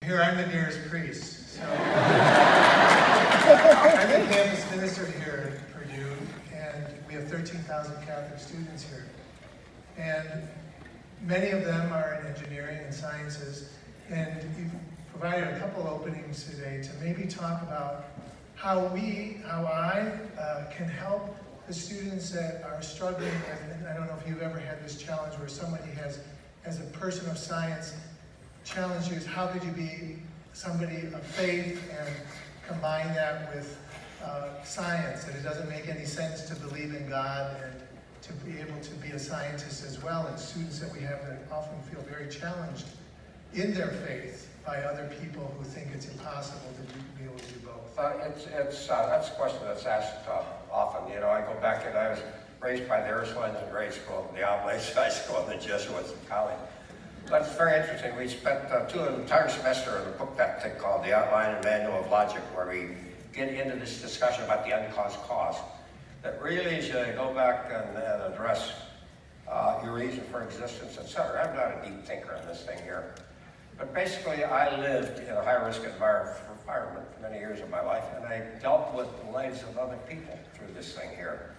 Here, I'm the nearest priest. So I'm the campus minister here at Purdue, and we have 13,000 Catholic students here. And many of them are in engineering and sciences, and you've provided a couple openings today to maybe talk about how I can help the students that are struggling with, and I don't know if you've ever had this challenge where somebody has, as a person of science, challenged you, is how could you be somebody of faith and combine that with science, that it doesn't make any sense to believe in God and to be able to be a scientist as well, and students that we have that often feel very challenged in their faith by other people who think it's impossible to be able to do both. That's a question that's asked often. You know, I go back and I was raised by the Ursulines in grade school, the Oblates high school, and the Jesuits in college. But it's very interesting. We spent an entire semester in a book that thing called The Outline and Manual of Logic, where we get into this discussion about the uncaused cause. That really is you go back and address your reason for existence, etc. I'm not a deep thinker in this thing here. But basically, I lived in a high-risk environment for many years of my life, and I dealt with the lives of other people through this thing here.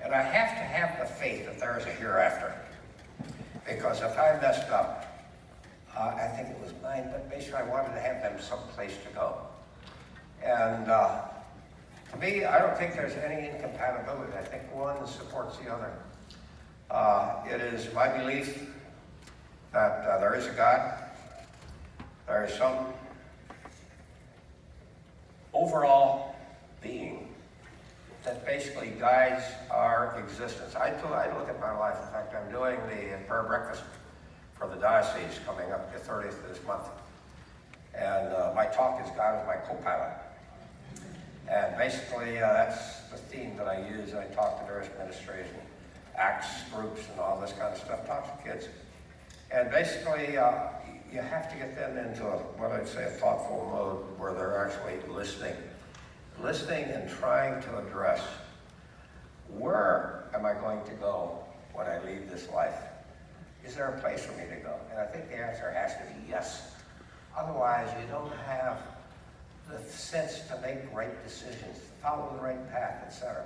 And I have to have the faith that there is a hereafter. Because if I messed up, I think it was mine, but basically I wanted to have them someplace to go. And to me, I don't think there's any incompatibility. I think one supports the other. It is my belief that there is a God. There is some overall being that basically guides our existence. I look at my life. In fact, I'm doing the prayer breakfast for the diocese coming up the 30th of this month. And my talk is God is my co-pilot. And basically, that's the theme that I use. I talk to various ministries and acts groups and all this kind of stuff, talk to kids. And basically, you have to get them into what I'd say a thoughtful mode where they're actually listening and trying to address, where am I going to go when I leave this life? Is there a place for me to go? And I think the answer has to be yes. Otherwise, you don't have the sense to make right decisions, follow the right path, etc.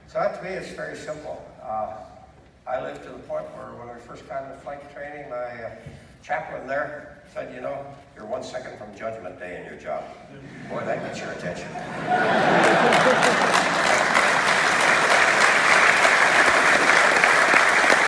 So that to me is very simple. I lived to the point where when I first got into flight training, my chaplain there said, you know, you're 1 second from judgment day in your job. Boy, that gets your attention.